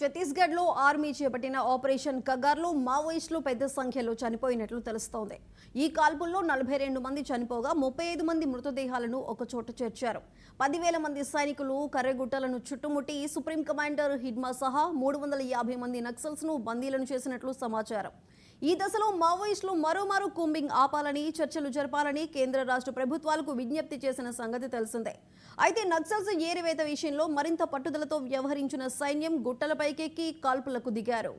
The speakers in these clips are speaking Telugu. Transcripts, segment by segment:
ఛత్తీస్గఢ్లో ఆర్మీ చేపట్టిన ఆపరేషన్ కగార్లో మావోయిస్టులు పెద్ద సంఖ్యలో చనిపోయినట్లు తెలుస్తోంది. ఈ కాల్పుల్లో 42 మంది చనిపోగా 35 మంది మృతదేహాలను ఒకచోట చేర్చారు. 10,000 మంది సైనికులు కర్రెగుట్టలను చుట్టుముట్టి సుప్రీం కమాండర్ హిడ్మా సహా 350 మంది నక్సల్స్ను బందీలను చేసినట్లు సమాచారం. ఈ దశలో మావోయిస్టులు మరోమారు కూంబింగ్ ఆపాలని, చర్చలు జరపాలని కేంద్ర రాష్ట్ర ప్రభుత్వాలకు విజ్ఞప్తి చేసిన సంగతి తెలిసిందే. అయితే నక్సల్స్ ఏరివేత విషయంలో మరింత పట్టుదలతో వ్యవహరించిన సైన్యం గుట్టలపైకెక్కి కాల్పులకు దిగారు.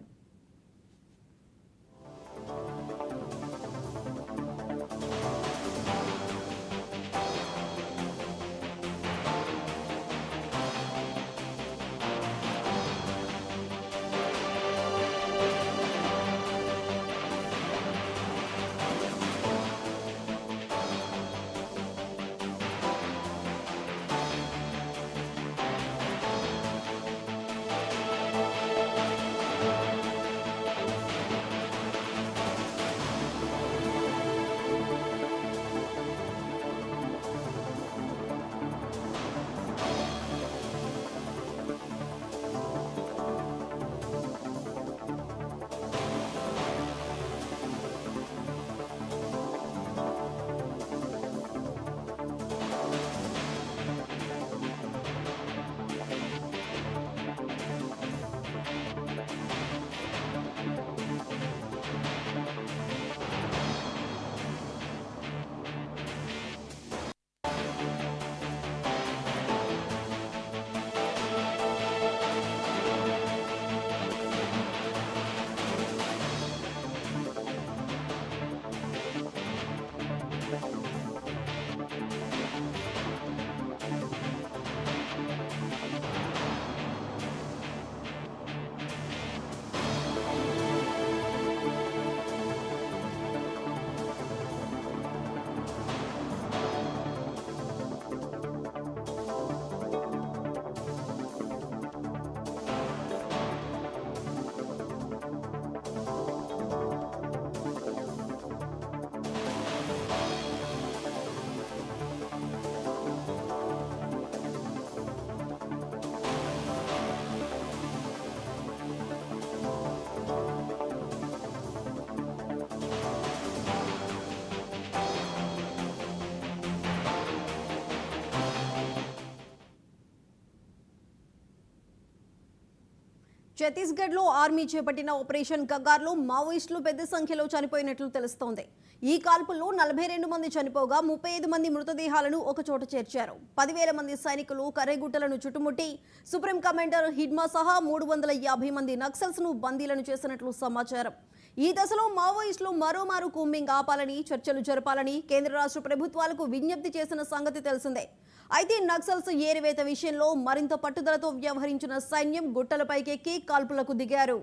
ఛత్తీస్గఢ్లో ఆర్మీ చేపట్టిన ఆపరేషన్ కగార్లో మావోయిస్టులు పెద్ద సంఖ్యలో చనిపోయినట్లు తెలుస్తోంది. ఈ కాల్పుల్లో 42 మంది చనిపోగా 35 మంది మృతదేహాలను ఒకచోట చేర్చారు. 10,000 మంది సైనికులు కర్రెగుట్టలను చుట్టుముట్టి సుప్రీం కమాండర్ హిడ్మా సహా 350 మంది నక్సల్స్ను బందీలను చేసినట్లు సమాచారం. ఈ దశలో మావోయిస్టులు మరోమారు కూంబింగ్ ఆపాలని, చర్చలు జరపాలని కేంద్ర రాష్ట్ర ప్రభుత్వాలకు విజ్ఞప్తి చేసిన సంగతి తెలిసిందే. అయితే నక్సల్స్ ఏరివేత విషయంలో మరింత పట్టుదలతో వ్యవహరించిన సైన్యం గుట్టలపైకెక్కి కాల్పులకు దిగారు.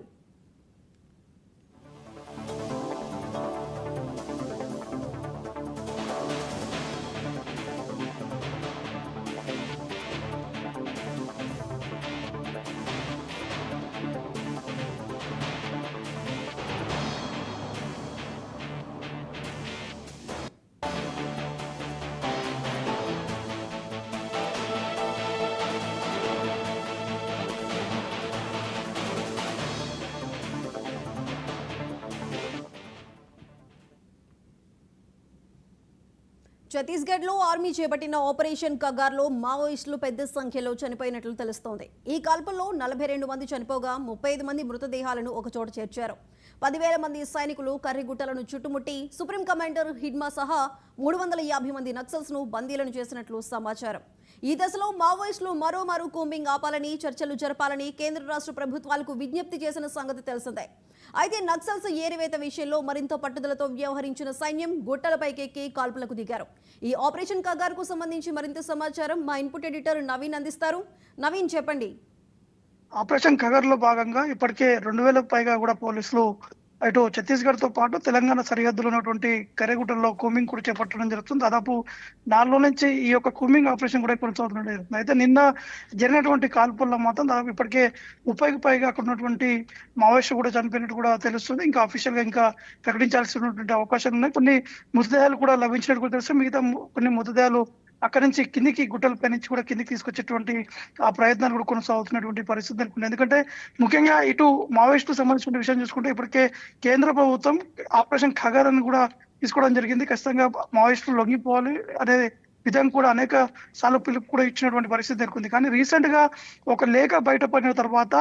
ఛత్తీస్గఢ్లో ఆర్మీ చేపట్టిన ఆపరేషన్ కగార్లో మావోయిస్టులు పెద్ద సంఖ్యలో చనిపోయినట్లు తెలుస్తోంది. ఈ కాల్పుల్లో 42 మంది చనిపోగా 35 మంది మృతదేహాలను ఒకచోట చేర్చారు. 10,000 మంది సైనికులు కర్రెగుట్టలను చుట్టుముట్టి సుప్రీం కమాండర్ హిడ్మా సహా 350 మంది నక్సల్స్ను బందీలను చేసినట్లు సమాచారం. ఈ దశలో మావోయిస్టులు మరోమారు కూంబింగ్ ఆపాలని, చర్చలు జరపాలని కేంద్ర రాష్ట్ర ప్రభుత్వాలకు విజ్ఞప్తి చేసిన సంగతి తెలిసిందే. అయితే నక్సల్స్ ఏరివేత విషయంలో మరింత పట్టుదలతో వ్యవహరించిన సైన్యం గుట్టలపైకెక్కి కాల్పులకు దిగారు. ఈ ఆపరేషన్ కగార్కు సంబంధించి మరింత సమాచారం మా ఇన్పుట్ ఎడిటర్ నవీన్ అందిస్తారు. నవీన్, చెప్పండి. ఆపరేషన్ కగర్ లో భాగంగా ఇప్పటికే 2,000 పైగా కూడా పోలీసులు ఇటు ఛత్తీస్గఢ్ తో పాటు తెలంగాణ సరిహద్దులో ఉన్నటువంటి కరెగుట్టల్లో కూంబింగ్ కూడా చేపట్టడం జరుగుతుంది. దాదాపు 4 రోజుల నుంచి ఈ యొక్క కూంబింగ్ ఆపరేషన్ కూడా కొనసాగుతుంది. అయితే నిన్న జరిగినటువంటి కాల్పుల్లో మాత్రం దాదాపు ఇప్పటికే 30కి పైగా అక్కడ ఉన్నటువంటి మావోయిస్టులు కూడా చనిపోయినట్టు కూడా తెలుస్తుంది. ఇంకా అఫీషియల్ గా ఇంకా ప్రకటించాల్సినటువంటి అవకాశాలు ఉన్నాయి. కొన్ని మృతదేహాలు కూడా లభించినట్టు కూడా తెలుస్తుంది. మిగతా కొన్ని మృతదేహాలు అక్కడి నుంచి కిందికి గుట్టలపై నుంచి కూడా కిందికి తీసుకొచ్చేటువంటి ఆ ప్రయత్నాలు కూడా కొనసాగుతున్నటువంటి పరిస్థితి నెలకొంది. ఎందుకంటే ముఖ్యంగా ఇటు మావోయిస్టులకు సంబంధించిన విషయం చూసుకుంటే ఇప్పటికే కేంద్ర ప్రభుత్వం ఆపరేషన్ ఖగర్ అని కూడా తీసుకోవడం జరిగింది. ఖచ్చితంగా మావోయిస్టులు లొంగిపోవాలి అనే విధంగా కూడా అనేక సార్లు పిలుపు కూడా ఇచ్చినటువంటి పరిస్థితి నెలకొంది. కానీ రీసెంట్ గా ఒక లేఖ బయటపడిన తర్వాత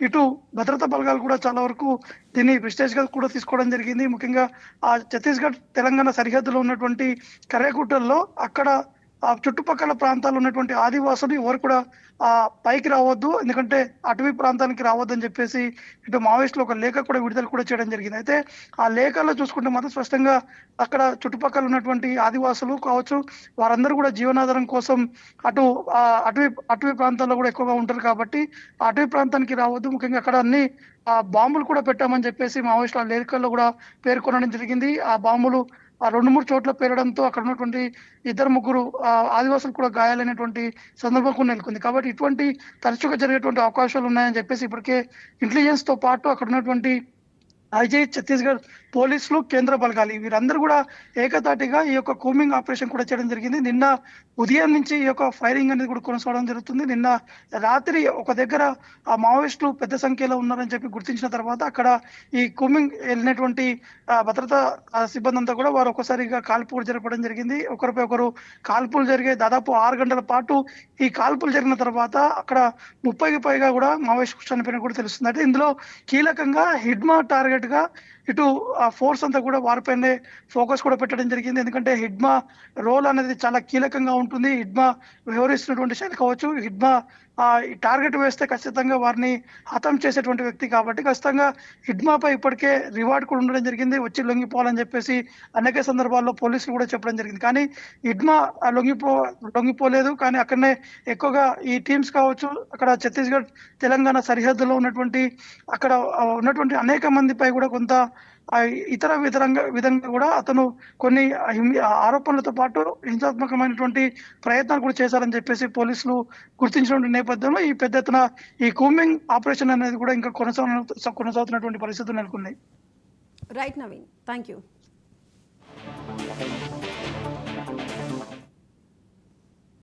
ఇటు భద్రతా బలగాలు కూడా చాలా వరకు దీన్ని ప్రెస్టేజ్ గా కూడా తీసుకోవడం జరిగింది. ముఖ్యంగా ఆ ఛత్తీస్గఢ్ తెలంగాణ సరిహద్దులో ఉన్నటువంటి కర్రెగుట్టల్లో అక్కడ ఆ చుట్టుపక్కల ప్రాంతాల్లో ఉన్నటువంటి ఆదివాసులు ఎవరు కూడా ఆ పైకి రావద్దు, ఎందుకంటే అటవీ ప్రాంతానికి రావద్దని చెప్పేసి ఇటు మావోయిస్టులు ఒక లేఖ కూడా విడుదల కూడా చేయడం జరిగింది. అయితే ఆ లేఖలో చూసుకుంటే మాత్రం స్పష్టంగా అక్కడ చుట్టుపక్కల ఉన్నటువంటి ఆదివాసులు కావచ్చు, వారందరూ కూడా జీవనాధారం కోసం అటు అటవీ ప్రాంతాల్లో కూడా ఎక్కువగా ఉంటారు కాబట్టి ఆ అటవీ ప్రాంతానికి రావద్దు, ముఖ్యంగా అక్కడ అన్ని బాంబులు కూడా పెట్టామని చెప్పేసి మావోయిస్టులు ఆ లేఖల్లో కూడా పేర్కొనడం జరిగింది. ఆ బాంబులు ఆ 2-3 చోట్ల పేరడంతో అక్కడ ఉన్నటువంటి 2-3 ఆదివాసులు కూడా గాయాలైనటువంటి సందర్భం కూడా నెలకొంది. కాబట్టి ఇటువంటి తరచుగా జరిగేటువంటి అవకాశాలు ఉన్నాయని చెప్పేసి ఇప్పటికే ఇంటెలిజెన్స్ తో పాటు అక్కడ ఉన్నటువంటి ఐజీ, ఛత్తీస్గఢ్ పోలీసులు, కేంద్ర బలగాలు వీరందరూ కూడా ఏకతాటిగా ఈ యొక్క కూమింగ్ ఆపరేషన్ కూడా చేయడం జరిగింది. నిన్న ఉదయం నుంచి ఈ యొక్క ఫైరింగ్ అనేది కూడా కొనసాగడం జరుగుతుంది. నిన్న రాత్రి ఒక దగ్గర ఆ మావోయిస్టులు పెద్ద సంఖ్యలో ఉన్నారని చెప్పి గుర్తించిన తర్వాత అక్కడ ఈ కూమింగ్ వెళ్ళినటువంటి భద్రతా సిబ్బంది అంతా కూడా వారు ఒకసారిగా కాల్పులు జరపడం జరిగింది. ఒకరిపై ఒకరు కాల్పులు జరిగే దాదాపు 6 గంటల పాటు ఈ కాల్పులు జరిగిన తర్వాత అక్కడ 30కి పైగా కూడా మావోయిస్టులు చనిపోయిన కూడా తెలుస్తుంది. అంటే ఇందులో కీలకంగా హిడ్మా టార్గెట్ గా ఇటు ఫోర్స్ అంతా కూడా వారిపైనే ఫోకస్ కూడా పెట్టడం జరిగింది. ఎందుకంటే హిడ్మా రోల్ అనేది చాలా కీలకంగా ఉంటుంది. హిడ్మా వ్యవహరిస్తున్నటువంటి శైలి కావచ్చు, హిడ్మా టార్గెట్ వేస్తే ఖచ్చితంగా వారిని హతం చేసేటువంటి వ్యక్తి కాబట్టి ఖచ్చితంగా హిడ్మాపై ఇప్పటికే రివార్డ్ కూడా ఉండడం జరిగింది. వచ్చి లొంగిపోవాలని చెప్పేసి అనేక సందర్భాల్లో పోలీసులు కూడా చెప్పడం జరిగింది. కానీ హిడ్మా లొంగిపోలేదు. కానీ అక్కడనే ఎక్కువగా ఈ టీమ్స్ కావచ్చు, అక్కడ ఛత్తీస్గఢ్ తెలంగాణ సరిహద్దులో ఉన్నటువంటి అక్కడ ఉన్నటువంటి అనేక మందిపై కూడా కొంత ఇతర విధంగా కూడా అతను కొన్ని ఆరోపణలతో పాటు హింసాత్మకమైనటువంటి ప్రయత్నాలు కూడా చేశారని చెప్పేసి పోలీసులు గుర్తించిన నేపథ్యంలో ఈ పెద్ద ఎత్తున ఈ కూమింగ్ ఆపరేషన్ అనేది కూడా ఇంకా కొనసాగుతున్నటువంటి పరిస్థితులు నెలకొన్నాయి. Right Naveen, thank you.